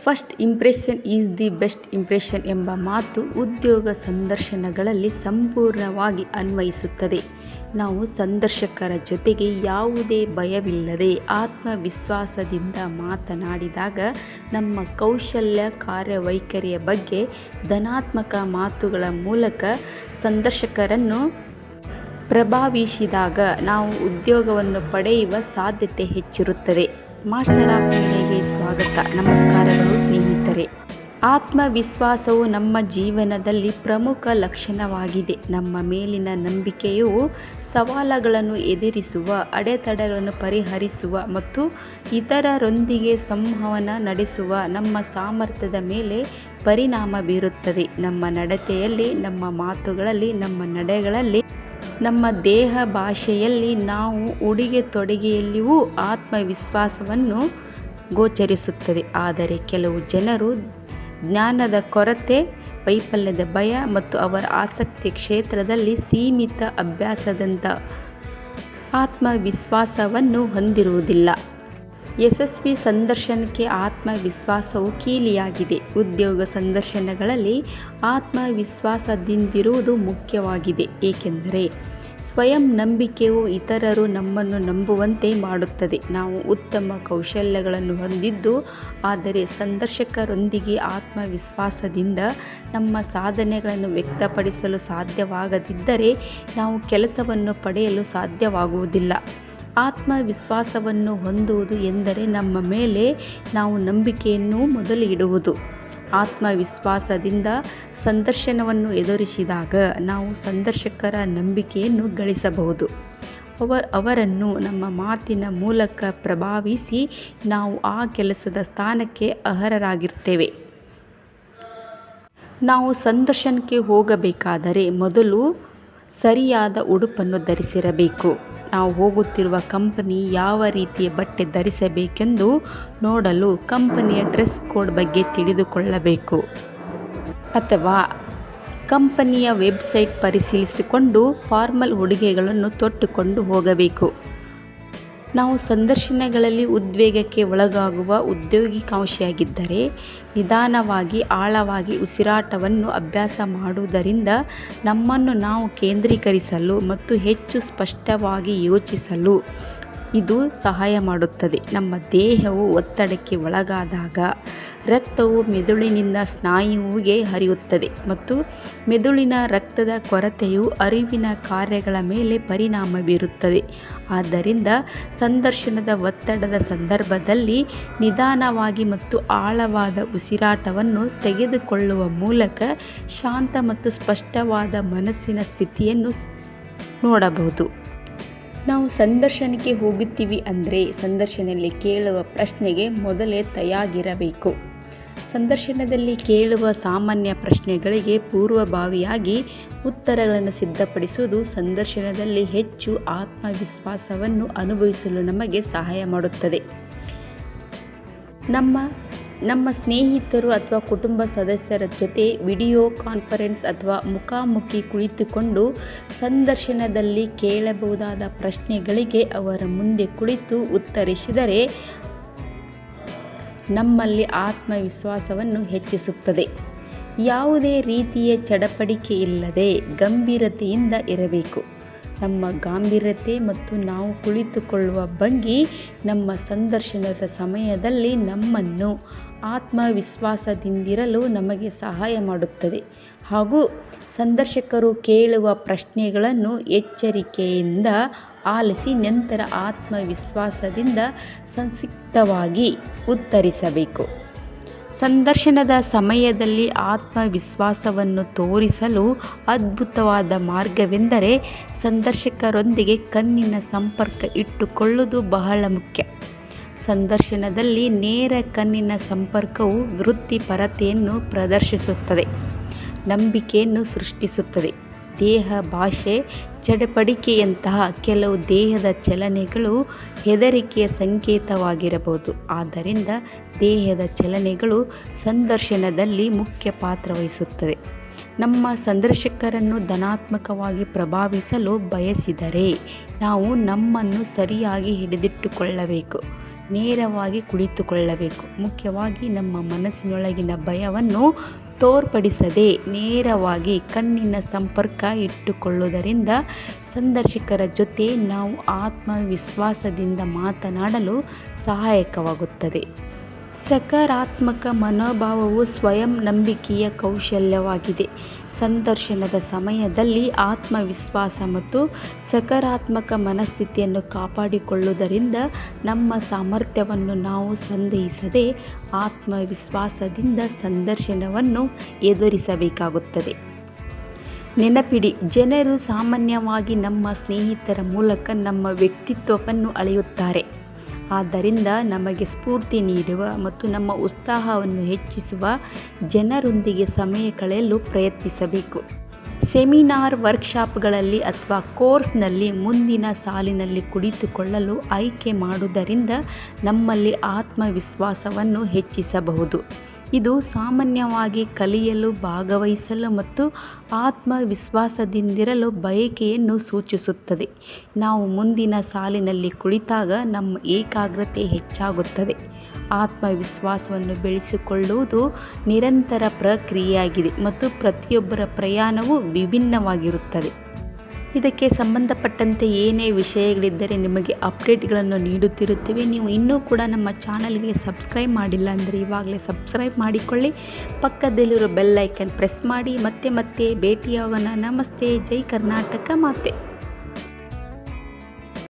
First impression is the best impression ಎಂಬ ಮಾತು ಉದ್ಯೋಗ ಸಂದರ್ಶನಗಳಲ್ಲಿ ಸಂಪೂರ್ಣವಾಗಿ ಅನ್ವಯಿಸುತ್ತದೆ. ನಾವು ಸಂದರ್ಶಕರ ಜೊತೆಗೆ ಯಾವುದೇ ಭಯವಿಲ್ಲದೆ ಆತ್ಮವಿಶ್ವಾಸದಿಂದ ಮಾತನಾಡಿದಾಗ ನಮ್ಮ ಕೌಶಲ್ಯ, ಕಾರ್ಯವೈಖರಿಯ ಬಗ್ಗೆ ಧನಾತ್ಮಕ ಮಾತುಗಳ ಮೂಲಕ ಸಂದರ್ಶಕರನ್ನು ಪ್ರಭಾವಿಸಿದಾಗ ನಾವು ಉದ್ಯೋಗವನ್ನು ಪಡೆಯುವ ಸಾಧ್ಯತೆ ಹೆಚ್ಚಿರುತ್ತದೆ. ಮಾಸ್ಟರ್ ಆಫ್ ಮೀಡಿಯಾಗೆ ಸ್ವಾಗತ. ನಮಸ್ಕಾರಗಳು ಸ್ನೇಹಿತರೆ. ಆತ್ಮವಿಶ್ವಾಸವು ನಮ್ಮ ಜೀವನದಲ್ಲಿ ಪ್ರಮುಖ ಲಕ್ಷಣವಾಗಿದೆ. ನಮ್ಮ ಮೇಲಿನ ನಂಬಿಕೆಯು ಸವಾಲುಗಳನ್ನು ಎದುರಿಸುವ, ಅಡೆತಡೆಗಳನ್ನು ಪರಿಹರಿಸುವ ಮತ್ತು ಇತರರೊಂದಿಗೆ ಸಂವಹನ ನಡೆಸುವ ನಮ್ಮ ಸಾಮರ್ಥ್ಯದ ಮೇಲೆ ಪರಿಣಾಮ ಬೀರುತ್ತದೆ. ನಮ್ಮ ನಡತೆಯಲ್ಲಿ, ನಮ್ಮ ಮಾತುಗಳಲ್ಲಿ, ನಮ್ಮ ನಡೆಗಳಲ್ಲಿ, ನಮ್ಮ ದೇಹ ಭಾಷೆಯಲ್ಲಿ, ನಾವು ಉಡುಗೆ ತೊಡುಗೆಯಲ್ಲಿಯೂ ಆತ್ಮವಿಶ್ವಾಸವನ್ನು ಗೋಚರಿಸುತ್ತದೆ. ಆದರೆ ಕೆಲವು ಜನರು ಜ್ಞಾನದ ಕೊರತೆ, ವೈಫಲ್ಯದ ಭಯ ಮತ್ತು ಅವರ ಆಸಕ್ತಿ ಕ್ಷೇತ್ರದಲ್ಲಿ ಸೀಮಿತ ಅಭ್ಯಾಸದಂಥ ಆತ್ಮವಿಶ್ವಾಸವನ್ನು ಹೊಂದಿರುವುದಿಲ್ಲ. ಯಶಸ್ವಿ ಸಂದರ್ಶನಕ್ಕೆ ಆತ್ಮವಿಶ್ವಾಸವು ಕೀಲಿಯಾಗಿದೆ. ಉದ್ಯೋಗ ಸಂದರ್ಶನಗಳಲ್ಲಿ ಆತ್ಮವಿಶ್ವಾಸದಿಂದಿರುವುದು ಮುಖ್ಯವಾಗಿದೆ, ಏಕೆಂದರೆ ಸ್ವಯಂ ನಂಬಿಕೆಯು ಇತರರು ನಮ್ಮನ್ನು ನಂಬುವಂತೆ ಮಾಡುತ್ತದೆ. ನಾವು ಉತ್ತಮ ಕೌಶಲ್ಯಗಳನ್ನು ಹೊಂದಿದ್ದು, ಆದರೆ ಸಂದರ್ಶಕರೊಂದಿಗೆ ಆತ್ಮವಿಶ್ವಾಸದಿಂದ ನಮ್ಮ ಸಾಧನೆಗಳನ್ನು ವ್ಯಕ್ತಪಡಿಸಲು ಸಾಧ್ಯವಾಗದಿದ್ದರೆ ನಾವು ಕೆಲಸವನ್ನು ಪಡೆಯಲು ಸಾಧ್ಯವಾಗುವುದಿಲ್ಲ. ಆತ್ಮವಿಶ್ವಾಸವನ್ನು ಹೊಂದುವುದು ಎಂದರೆ ನಮ್ಮ ಮೇಲೆ ನಾವು ನಂಬಿಕೆಯನ್ನು ಮೊದಲು ಇಡುವುದು. ಆತ್ಮವಿಶ್ವಾಸದಿಂದ ಸಂದರ್ಶನವನ್ನು ಎದುರಿಸಿದಾಗ ನಾವು ಸಂದರ್ಶಕರ ನಂಬಿಕೆಯನ್ನು ಗಳಿಸಬಹುದು. ಅವರನ್ನು ನಮ್ಮ ಮಾತಿನ ಮೂಲಕ ಪ್ರಭಾವಿಸಿ ನಾವು ಆ ಕೆಲಸದ ಸ್ಥಾನಕ್ಕೆ ಅರ್ಹರಾಗಿರ್ತೇವೆ. ನಾವು ಸಂದರ್ಶನಕ್ಕೆ ಹೋಗಬೇಕಾದರೆ ಮೊದಲು ಸರಿಯಾದ ಉಡುಪನ್ನು ಧರಿಸಿರಬೇಕು. ನಾವು ಹೋಗುತ್ತಿರುವ ಕಂಪನಿ ಯಾವ ರೀತಿಯ ಬಟ್ಟೆ ಧರಿಸಬೇಕೆಂದು ನೋಡಲು ಕಂಪನಿಯ ಡ್ರೆಸ್ ಕೋಡ್ ಬಗ್ಗೆ ತಿಳಿದುಕೊಳ್ಳಬೇಕು. ಅಥವಾ ಕಂಪನಿಯ ವೆಬ್ಸೈಟ್ ಪರಿಶೀಲಿಸಿಕೊಂಡು ಫಾರ್ಮಲ್ ಉಡುಗೆಗಳನ್ನು ತೊಟ್ಟುಕೊಂಡು ಹೋಗಬೇಕು. ನಾವು ಸಂದರ್ಶನಗಳಲ್ಲಿ ಉದ್ವೇಗಕ್ಕೆ ಒಳಗಾಗುವ ಉದ್ಯೋಗಿಕಾಂಕ್ಷಿಯಾಗಿದ್ದರೆ ನಿಧಾನವಾಗಿ, ಆಳವಾಗಿ ಉಸಿರಾಟವನ್ನು ಅಭ್ಯಾಸ ಮಾಡುವುದರಿಂದ ನಮ್ಮನ್ನು ನಾವು ಕೇಂದ್ರೀಕರಿಸಲು ಮತ್ತು ಹೆಚ್ಚು ಸ್ಪಷ್ಟವಾಗಿ ಯೋಚಿಸಲು ಇದು ಸಹಾಯ ಮಾಡುತ್ತದೆ. ನಮ್ಮ ದೇಹವು ಒತ್ತಡಕ್ಕೆ ಒಳಗಾದಾಗ ರಕ್ತವು ಮೆದುಳಿನಿಂದ ಸ್ನಾಯುವಿಗೆ ಹರಿಯುತ್ತದೆ ಮತ್ತು ಮೆದುಳಿನ ರಕ್ತದ ಕೊರತೆಯು ಅರಿವಿನ ಕಾರ್ಯಗಳ ಮೇಲೆ ಪರಿಣಾಮ ಬೀರುತ್ತದೆ. ಆದ್ದರಿಂದ ಸಂದರ್ಶನದ ಒತ್ತಡದ ಸಂದರ್ಭದಲ್ಲಿ ನಿಧಾನವಾಗಿ ಮತ್ತು ಆಳವಾದ ಉಸಿರಾಟವನ್ನು ತೆಗೆದುಕೊಳ್ಳುವ ಮೂಲಕ ಶಾಂತ ಮತ್ತು ಸ್ಪಷ್ಟವಾದ ಮನಸ್ಸಿನ ಸ್ಥಿತಿಯನ್ನು ನೋಡಬಹುದು. ನಾವು ಸಂದರ್ಶನಕ್ಕೆ ಹೋಗುತ್ತೀವಿ ಅಂದರೆ ಸಂದರ್ಶನದಲ್ಲಿ ಕೇಳುವ ಪ್ರಶ್ನೆಗೆ ಮೊದಲೇ ತಯಾರಾಗಿರಬೇಕು. ಸಂದರ್ಶನದಲ್ಲಿ ಕೇಳುವ ಸಾಮಾನ್ಯ ಪ್ರಶ್ನೆಗಳಿಗೆ ಪೂರ್ವಭಾವಿಯಾಗಿ ಉತ್ತರಗಳನ್ನು ಸಿದ್ಧಪಡಿಸುವುದು ಸಂದರ್ಶನದಲ್ಲಿ ಹೆಚ್ಚು ಆತ್ಮವಿಶ್ವಾಸವನ್ನು ಅನುಭವಿಸಲು ನಮಗೆ ಸಹಾಯ ಮಾಡುತ್ತದೆ. ನಮ್ಮ ಸ್ನೇಹಿತರು ಅಥವಾ ಕುಟುಂಬ ಸದಸ್ಯರ ಜೊತೆ ವಿಡಿಯೋ ಕಾನ್ಫರೆನ್ಸ್ ಅಥವಾ ಮುಖಾಮುಖಿ ಕುಳಿತುಕೊಂಡು ಸಂದರ್ಶನದಲ್ಲಿ ಕೇಳಬಹುದಾದ ಪ್ರಶ್ನೆಗಳಿಗೆ ಅವರ ಮುಂದೆ ಕುಳಿತು ಉತ್ತರಿಸಿದರೆ ನಮ್ಮಲ್ಲಿ ಆತ್ಮವಿಶ್ವಾಸವನ್ನು ಹೆಚ್ಚಿಸುತ್ತದೆ. ಯಾವುದೇ ರೀತಿಯ ಚಡಪಡಿಕೆ ಇಲ್ಲದೆ ಗಂಭೀರತೆಯಿಂದ ಇರಬೇಕು. ನಮ್ಮ ಗಾಂಭೀರ್ಯತೆ ಮತ್ತು ನಾವು ಕುಳಿತುಕೊಳ್ಳುವ ಭಂಗಿ ನಮ್ಮ ಸಂದರ್ಶನದ ಸಮಯದಲ್ಲಿ ನಮ್ಮನ್ನು ಆತ್ಮವಿಶ್ವಾಸದಿಂದಿರಲು ನಮಗೆ ಸಹಾಯ ಮಾಡುತ್ತದೆ ಹಾಗೂ ಸಂದರ್ಶಕರು ಕೇಳುವ ಪ್ರಶ್ನೆಗಳನ್ನು ಎಚ್ಚರಿಕೆಯಿಂದ ಆಲಿಸಿ ನಂತರ ಆತ್ಮವಿಶ್ವಾಸದಿಂದ ಸಂಕ್ಷಿಪ್ತವಾಗಿ ಉತ್ತರಿಸಬೇಕು. ಸಂದರ್ಶನದ ಸಮಯದಲ್ಲಿ ಆತ್ಮವಿಶ್ವಾಸವನ್ನು ತೋರಿಸಲು ಅದ್ಭುತವಾದ ಮಾರ್ಗವೆಂದರೆ ಸಂದರ್ಶಕರೊಂದಿಗೆ ಕಣ್ಣಿನ ಸಂಪರ್ಕ ಇಟ್ಟುಕೊಳ್ಳುವುದು ಬಹಳ ಮುಖ್ಯ. ಸಂದರ್ಶನದಲ್ಲಿ ನೇರ ಕಣ್ಣಿನ ಸಂಪರ್ಕವು ವೃತ್ತಿಪರತೆಯನ್ನು ಪ್ರದರ್ಶಿಸುತ್ತದೆ, ನಂಬಿಕೆಯನ್ನು ಸೃಷ್ಟಿಸುತ್ತದೆ. ದೇಹ ಭಾಷೆ, ಚಡಪಡಿಕೆಯಂತಹ ಕೆಲವು ದೇಹದ ಚಲನೆಗಳು ಹೆದರಿಕೆಯ ಸಂಕೇತವಾಗಿರಬಹುದು. ಆದ್ದರಿಂದ ದೇಹದ ಚಲನೆಗಳು ಸಂದರ್ಶನದಲ್ಲಿ ಮುಖ್ಯ ಪಾತ್ರ ವಹಿಸುತ್ತವೆ. ನಮ್ಮ ಸಂದರ್ಶಕರನ್ನು ಧನಾತ್ಮಕವಾಗಿ ಪ್ರಭಾವಿಸಲು ಬಯಸಿದರೆ ನಾವು ನಮ್ಮನ್ನು ಸರಿಯಾಗಿ ಹಿಡಿದಿಟ್ಟುಕೊಳ್ಳಬೇಕು. ನೇರವಾಗಿ ಕುಳಿತುಕೊಳ್ಳಬೇಕು. ಮುಖ್ಯವಾಗಿ ನಮ್ಮ ಮನಸ್ಸಿನೊಳಗಿನ ಭಯವನ್ನು ತೋರ್ಪಡಿಸದೆ ನೇರವಾಗಿ ಕಣ್ಣಿನ ಸಂಪರ್ಕ ಇಟ್ಟುಕೊಳ್ಳುವುದರಿಂದ ಸಂದರ್ಶಕರ ಜೊತೆ ನಾವು ಆತ್ಮವಿಶ್ವಾಸದಿಂದ ಮಾತನಾಡಲು ಸಹಾಯಕವಾಗುತ್ತದೆ. ಸಕಾರಾತ್ಮಕ ಮನೋಭಾವವು ಸ್ವಯಂ ನಂಬಿಕೆಯ ಕೌಶಲ್ಯವಾಗಿದೆ. ಸಂದರ್ಶನದ ಸಮಯದಲ್ಲಿ ಆತ್ಮವಿಶ್ವಾಸ ಮತ್ತು ಸಕಾರಾತ್ಮಕ ಮನಸ್ಥಿತಿಯನ್ನು ಕಾಪಾಡಿಕೊಳ್ಳುವುದರಿಂದ ನಮ್ಮ ಸಾಮರ್ಥ್ಯವನ್ನು ನಾವು ಸಂದೇಹಿಸದೆ ಆತ್ಮವಿಶ್ವಾಸದಿಂದ ಸಂದರ್ಶನವನ್ನು ಎದುರಿಸಬೇಕಾಗುತ್ತದೆ. ನೆನಪಿಡಿ, ಜನರು ಸಾಮಾನ್ಯವಾಗಿ ನಮ್ಮ ಸ್ನೇಹಿತರ ಮೂಲಕ ನಮ್ಮ ವ್ಯಕ್ತಿತ್ವವನ್ನು ಅಳೆಯುತ್ತಾರೆ. ಆದ್ದರಿಂದ ನಮಗೆ ಸ್ಫೂರ್ತಿ ನೀಡುವ ಮತ್ತು ನಮ್ಮ ಉತ್ಸಾಹವನ್ನು ಹೆಚ್ಚಿಸುವ ಜನರೊಂದಿಗೆ ಸಮಯ ಕಳೆಯಲು ಪ್ರಯತ್ನಿಸಬೇಕು. ಸೆಮಿನಾರ್, ವರ್ಕ್ಶಾಪ್ಗಳಲ್ಲಿ ಅಥವಾ ಕೋರ್ಸ್ನಲ್ಲಿ ಮುಂದಿನ ಸಾಲಿನಲ್ಲಿ ಕುಳಿತುಕೊಳ್ಳಲು ಆಯ್ಕೆ ಮಾಡುವುದರಿಂದ ನಮ್ಮಲ್ಲಿ ಆತ್ಮವಿಶ್ವಾಸವನ್ನು ಹೆಚ್ಚಿಸಬಹುದು. ಇದು ಸಾಮಾನ್ಯವಾಗಿ ಕಲಿಯಲು, ಭಾಗವಹಿಸಲು ಮತ್ತು ಆತ್ಮವಿಶ್ವಾಸದಿಂದಿರಲು ಬಯಕೆಯನ್ನು ಸೂಚಿಸುತ್ತದೆ. ನಾವು ಮುಂದಿನ ಸಾಲಿನಲ್ಲಿ ಕುಳಿತಾಗ ನಮ್ಮ ಏಕಾಗ್ರತೆ ಹೆಚ್ಚಾಗುತ್ತದೆ. ಆತ್ಮವಿಶ್ವಾಸವನ್ನು ಬೆಳೆಸಿಕೊಳ್ಳುವುದು ನಿರಂತರ ಪ್ರಕ್ರಿಯೆಯಾಗಿದೆ ಮತ್ತು ಪ್ರತಿಯೊಬ್ಬರ ಪ್ರಯಾಣವೂ ವಿಭಿನ್ನವಾಗಿರುತ್ತದೆ. ಇದಕ್ಕೆ ಸಂಬಂಧಪಟ್ಟಂತೆ ಏನೇ ವಿಷಯಗಳಿದ್ದರೆ ನಿಮಗೆ ಅಪ್ಡೇಟ್ಗಳನ್ನು ನೀಡುತ್ತಿರುತ್ತೇವೆ. ನೀವು ಇನ್ನೂ ಕೂಡ ನಮ್ಮ ಚಾನಲ್ಗೆ ಸಬ್ಸ್ಕ್ರೈಬ್ ಮಾಡಿಲ್ಲ ಅಂದರೆ ಇವಾಗಲೇ ಸಬ್ಸ್ಕ್ರೈಬ್ ಮಾಡಿಕೊಳ್ಳಿ. ಪಕ್ಕದಲ್ಲಿರೋ ಬೆಲ್ ಐಕನ್ ಪ್ರೆಸ್ ಮಾಡಿ. ಮತ್ತೆ ಭೇಟಿಯಾಗೋಣ. ನಮಸ್ತೆ. ಜೈ ಕರ್ನಾಟಕ ಮಾತೆ.